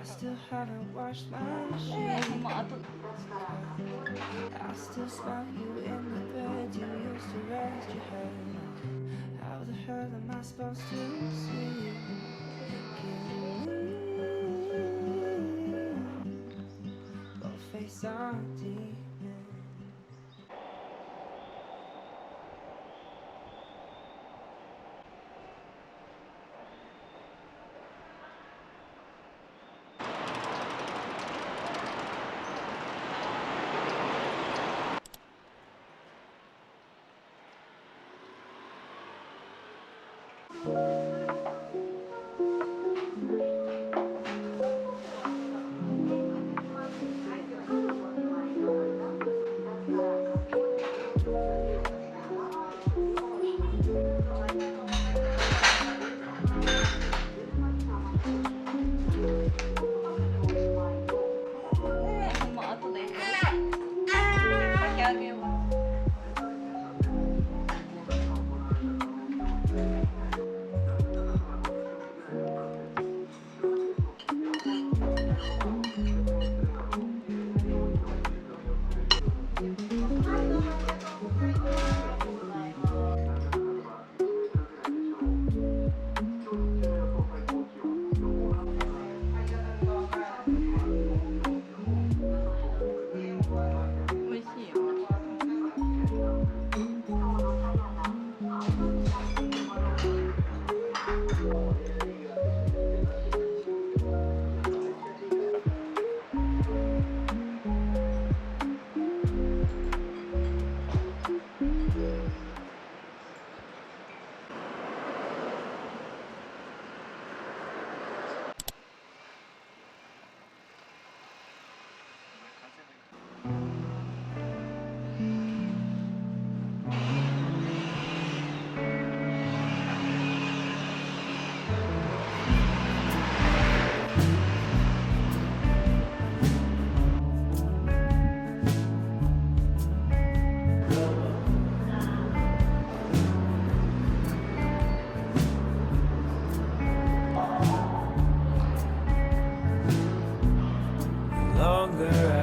still haven't washed my sheets. I still smell you in the bed you used to rest your head. How the hell am I supposed to sleep? Go face on deep.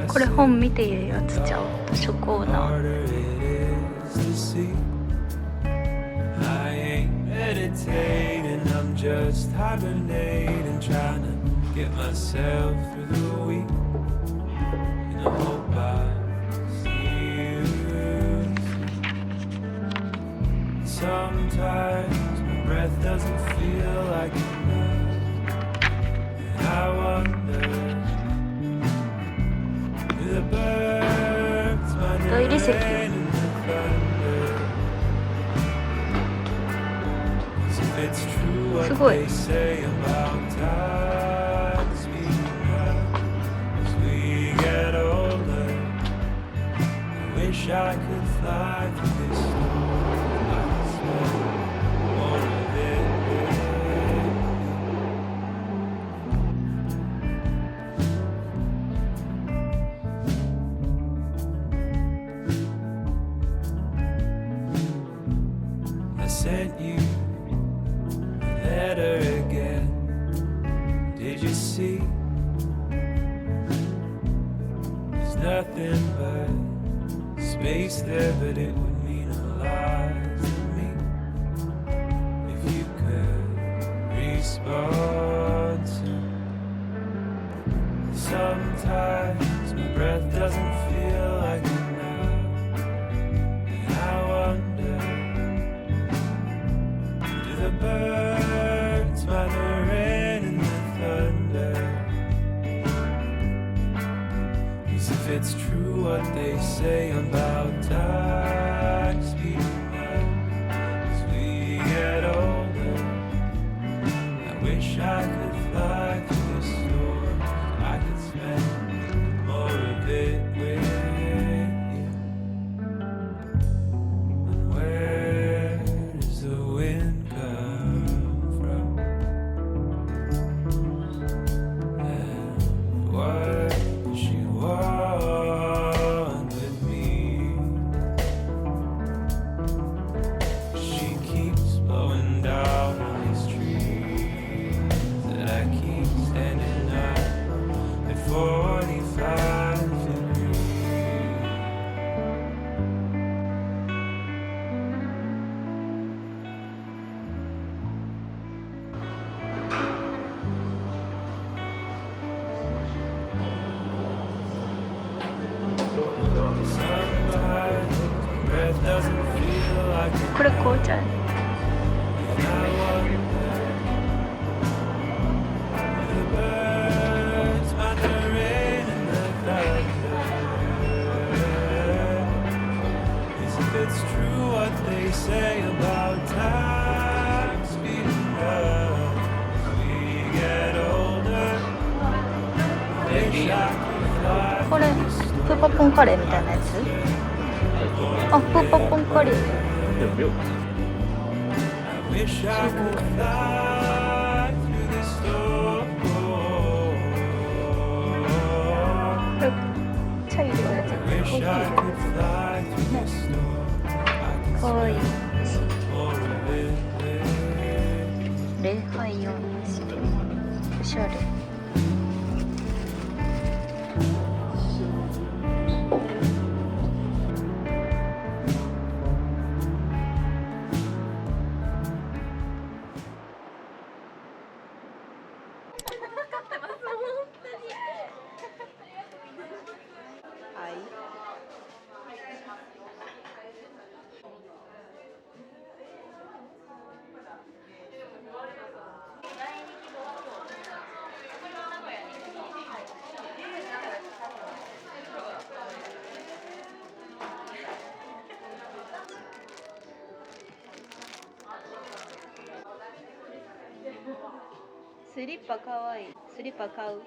これ本見ているやつちゃう。図書コーナー。トイレ席。すごい。Sent you a letter again. Did you see? There's nothing but space there, but it would mean a lot to me if you could respond to. Sometimes my breath doesn't feel like enough, and I wonder, the birds by the rain and the thunder. 'Cause if it's true what they say about time speeding up as we get older, I wish I could fly through the storm. I could spend more of it with you. And where does the wind これ紅茶。It's true what they say about time speeding up. We get older. Wish I could fly. これプーパポンカレーみたいなやつ。あ、プーパポンカレー。 I wish I could fly through the storm. これチャイルのやつ。 Wish I could fly through the storm. かわいい。 Or a bit. 礼拝用にしておしゃれ。スリッパかわいい。スリッパ買う。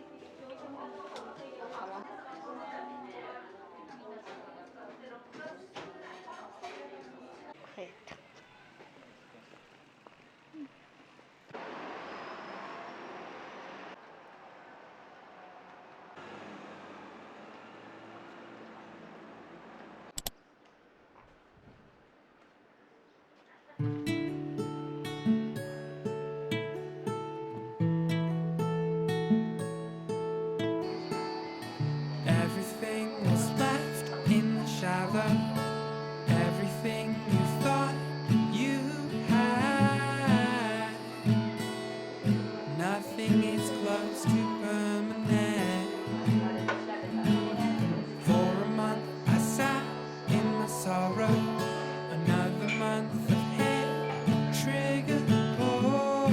帰った。Everything was left in the shower. Everything you thought you had. Nothing is close to permanent. For a month I sat in my sorrow. Another month of hate trigger pull.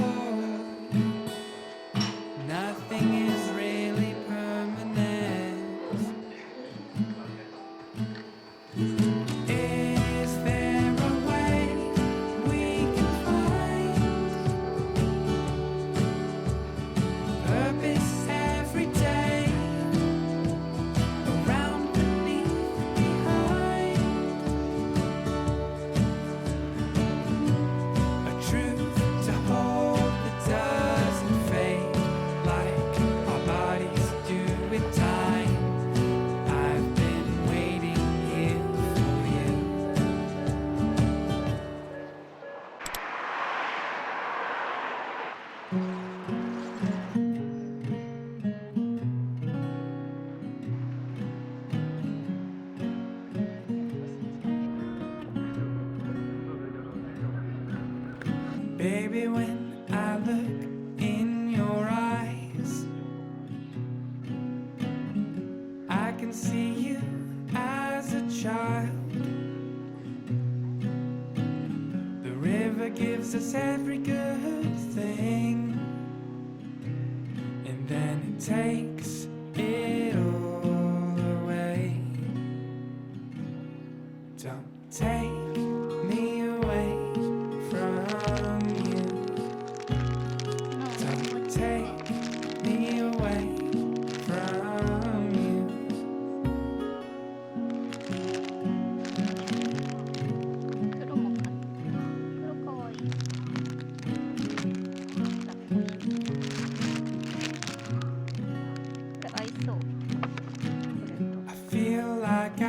Nothing is really permanent. Is there a way we can find purpose every day? Around, beneath, behind. A truth to hold that doesn't fade, like our bodies do with time. I've been waiting here for you. Baby, when I look in your eyes, I can see you as a child. The river gives us every good thing, and then it takes it all away. Don't take me away from you. Don't take me away from you. 黒も買った。黒かわいい。これ合いそう。これと。 I feel like I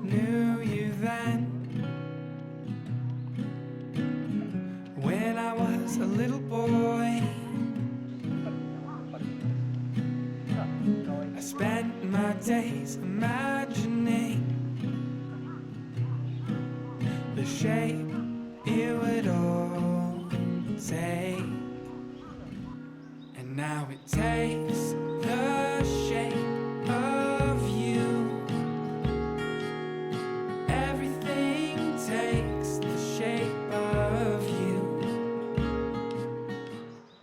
knew you then, when I was a little boy. I spent my days imagining the shape it would all take, and now it takes